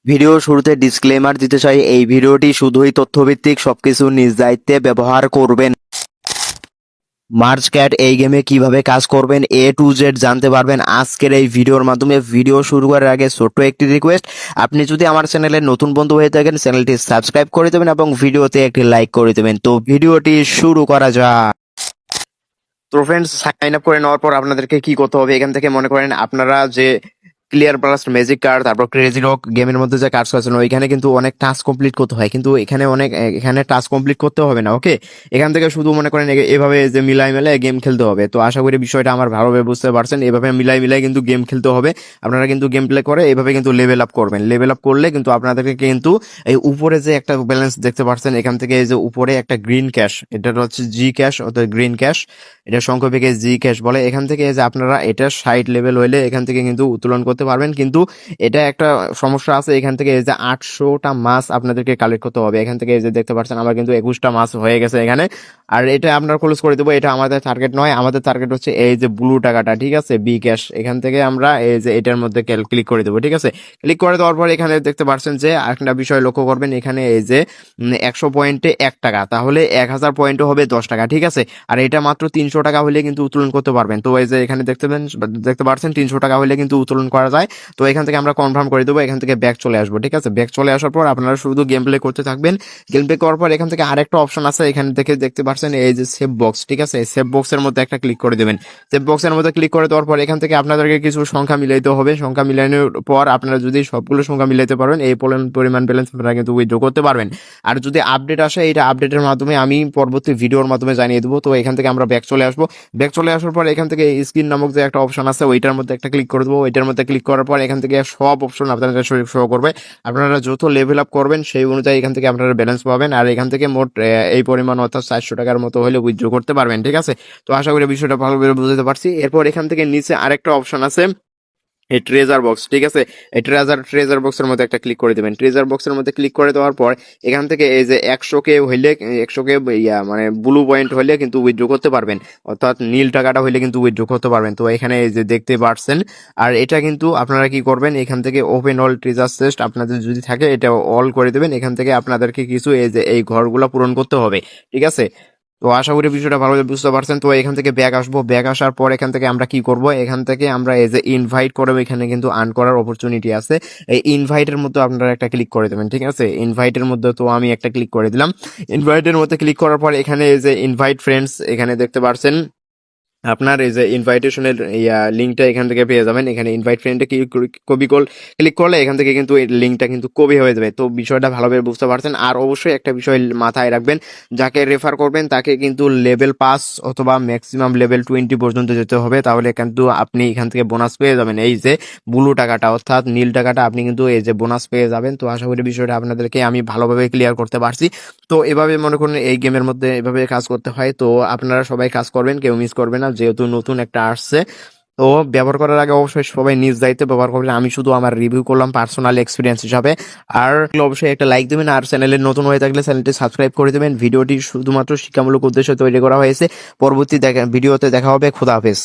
Video শুরুতে disclaimer দিতে চাই, এই ভিডিওটি শুধুই তথ্যভিত্তিক, সবকিছু নিজ দায়িত্বে ব্যবহার করবেন। মার্চ ক্যাট এই গেমে কিভাবে কাজ করবেন এ টু জেড জানতে পারবেন আজকের এই ভিডিওর মাধ্যমে। ভিডিও শুরু করার আগে ছোট্ট একটি রিকোয়েস্ট, আপনি যদি আমার চ্যানেলের নতুন বন্ধু হয়ে থাকেন চ্যানেলটি সাবস্ক্রাইব করে দেবেন এবং ভিডিওতে একটি লাইক করে দেবেন। তো ভিডিওটি শুরু করা যাক। তো ফ্রেন্ডস, সাইন আপ করে নেওয়ার পর আপনাদেরকে কি করতে হবে, এখান থেকে মনে করেন আপনারা যে ক্লিয়ার প্লাস ম্যাজিক কার্ড, তারপর ক্রেজি রক গেমের মধ্যে যে কার্ডস আছে ওইখানে কিন্তু অনেক টাস্ক কমপ্লিট করতে হয়, কিন্তু এখানে টাস্ক কমপ্লিট করতে হবে না। ওকে, এখান থেকে শুধু মনে করেন এভাবে যে মিলাই মিলাই গেম খেলতে হবে। তো আশা করি বিষয়টা আমার ভালোভাবে বুঝতে পারছেন। এভাবে মিলাই মিলাই কিন্তু গেম খেলতে হবে। আপনারা কিন্তু গেম প্লে করে এভাবে কিন্তু লেভেল আপ করবেন। লেভেল আপ করলে কিন্তু আপনাদেরকে কিন্তু এই উপরে যে একটা ব্যালেন্স দেখতে পাচ্ছেন, এখান থেকে এই যে উপরে একটা গ্রিন ক্যাশ, এটা হচ্ছে জি ক্যাশ অর্থাৎ গ্রিন ক্যাশ, এটা সংক্ষেপে জি ক্যাশ বলে। এখান থেকে যে আপনারা এটা 60 লেভেল হইলে এখান থেকে কিন্তু উত্তোলন করতে পারবেন, কিন্তু এটা একটা সমস্যা আছে। এখান থেকে এই যে 800টা মাছ আপনাদেরকে কালেক্ট করতে হবে। এখান থেকে এই যে দেখতে পাচ্ছেন আমার কিন্তু 21টা মাছ হয়ে গেছে এখানে। আর এটা আপনার ক্লোজ করে দেবো, এটা আমাদের টার্গেট নয়। আমাদের টার্গেট হচ্ছে এই যে ব্লু টাকাটা, ঠিক আছে, বি ক্যাশ। এখান থেকে আমরা এই যে এটার মধ্যে ক্লিক করে দেবো, ঠিক আছে। ক্লিক করে দেওয়ার পর এখানে দেখতে পাচ্ছেন যে একটা বিষয় লক্ষ্য করবেন, এখানে এই যে 100 পয়েন্টে 1 টাকা, তাহলে 1000 পয়েন্টও হবে 10 টাকা, ঠিক আছে। আর এটা মাত্র 300 টাকা হলে কিন্তু উত্তোলন করতে পারবেন। তো এই যে এখানে দেখতে পাচ্ছেন 300 টাকা হলে কিন্তু উত্তোলন করা যায়। তো এখান থেকে আমরা কনফার্ম করে দেবো, এখান থেকে ব্যাক চলে আসবো, ঠিক আছে। ব্যাক চলে আসার পর আপনারা শুধু গেম প্লে করতে থাকবেন। গেম প্লে করার পর এখান থেকে আরেকটা অপশন আছে, এখানে দেখতে পাচ্ছেন এই যে সেভ বক্স, ঠিক আছে। সেভ বক্সের মধ্যে একটা ক্লিক করে দেবেন। সেভ বক্সের মধ্যে ক্লিক করে দেওয়ার পর এখান থেকে আপনাদেরকে কিছু সংখ্যা মিলাইতে হবে। সংখ্যা মিলানোর পর আপনারা যদি সবগুলো সংখ্যা মিলাইতে পারবেন, এই পরিমাণ ব্যালেন্স আপনারা কিন্তু উইথড্র করতে পারবেন। আর যদি আপডেট আসে, এটা আপডেটের মাধ্যমে আমি পরবর্তী ভিডিওর মাধ্যমে জানিয়ে দেবো। তো এখান থেকে আমরা ব্যাক চলে আসবো। ব্যাক চলে আসার পর এখান থেকে স্ক্রিন নামক যে একটা অপশন আছে ওইটার মধ্যে একটা ক্লিক করে দেবো। ওইটার মধ্যে ক্লিক করার পর এখান থেকে সব অপশন আপনাদের শো করবে। আপনারা যত লেভেল আপ করবেন সেই অনুযায়ী এখান থেকে আপনারা ব্যালেন্স পাবেন। আর এখান থেকে মোট এই পরিমাণ অর্থাৎ 400 টাকার মতো হলে উইথড্র করতে পারবেন, ঠিক আছে। তো আশা করি বিষয়টা ভালোভাবে বুঝতে পারছি। এরপর এখান থেকে নিচে আরেকটা অপশন আছে, এই ট্রেজার বক্স, ঠিক আছে। এই ট্রেজার বক্সের মধ্যে একটা ক্লিক করে দেবেন। ট্রেজার বক্সের মধ্যে ক্লিক করে দেওয়ার পর এখান থেকে এই যে 100 কে হইলে 100 কে মানে ব্লু পয়েন্ট হইলে কিন্তু উইথড্র করতে পারবেন, অর্থাৎ নীল টাকাটা হইলে কিন্তু উইথড্র করতে পারবেন। তো এখানে এই যে দেখতে পাচ্ছেন। আর এটা কিন্তু আপনারা কি করবেন, এখান থেকে ওপেন অল ট্রেজার চেস্ট আপনাদের যদি থাকে এটা অল করে দেবেন। এখান থেকে আপনাদেরকে কিছু এই যে এই ঘরগুলো পূরণ করতে হবে, ঠিক আছে। তো আশা করি বিষয়টা ভালোভাবে বুঝতে পারছেন। তো এখান থেকে ব্যাক আসবো। ব্যাক আসার পর এখান থেকে আমরা কি করব, এখান থেকে আমরা এই যে ইনভাইট করবো, এখানে কিন্তু আর্ন করার অপরচুনিটি আছে। এই ইনভাইটের মধ্যে আপনারা একটা ক্লিক করে দেবেন, ঠিক আছে। ইনভাইটের মধ্যে তো আমি একটা ক্লিক করে দিলাম। ইনভাইটের মধ্যে ক্লিক করার পর এখানে এই যে ইনভাইট ফ্রেন্ডস, এখানে দেখতে পাচ্ছেন আপনার এই যে ইনভাইটেশনের লিঙ্কটা এখান থেকে পেয়ে যাবেন। এখানে ইনভাইট ফ্রেন্ডে ক্লিক করলে এখান থেকে কিন্তু এই লিঙ্কটা কিন্তু কপি হয়ে যাবে। তো বিষয়টা ভালোভাবে বুঝতে পারছেন। আর অবশ্যই একটা বিষয় মাথায় রাখবেন, যাকে রেফার করবেন তাকে কিন্তু লেভেল 5 অথবা ম্যাক্সিমাম লেভেল 20 পর্যন্ত যেতে হবে, তাহলে কিন্তু আপনি এখান থেকে বোনাস পেয়ে যাবেন। এই যে ব্লু টাকাটা অর্থাৎ নীল টাকাটা আপনি কিন্তু এই যে বোনাস পেয়ে যাবেন। তো আশা করি বিষয়টা আপনাদেরকে আমি ভালোভাবে ক্লিয়ার করতে পারছি। তো এভাবে মনে করুন এই গেমের মধ্যে এভাবে কাজ করতে হয়। তো আপনারা সবাই কাজ করবেন, কেউ মিস করবে না, যেহেতু নতুন একটা আসছে। তো ব্যবহার করার আগে অবশ্যই সবাই নিজ দায়িত্বে ব্যবহার করবেন। আমি শুধু আমার রিভিউ করলাম পার্সোনাল এক্সপিরিয়েন্স হিসাবে। আর অবশ্যই একটা লাইক দেবেন, আর চ্যানেলে নতুন হয়ে থাকলে চ্যানেলটি সাবস্ক্রাইব করে দেবেন। ভিডিওটি শুধুমাত্র শিক্ষামূলক উদ্দেশ্যে তৈরি করা হয়েছে। পরবর্তী ভিডিওতে দেখা হবে। খোদা হাফেজ।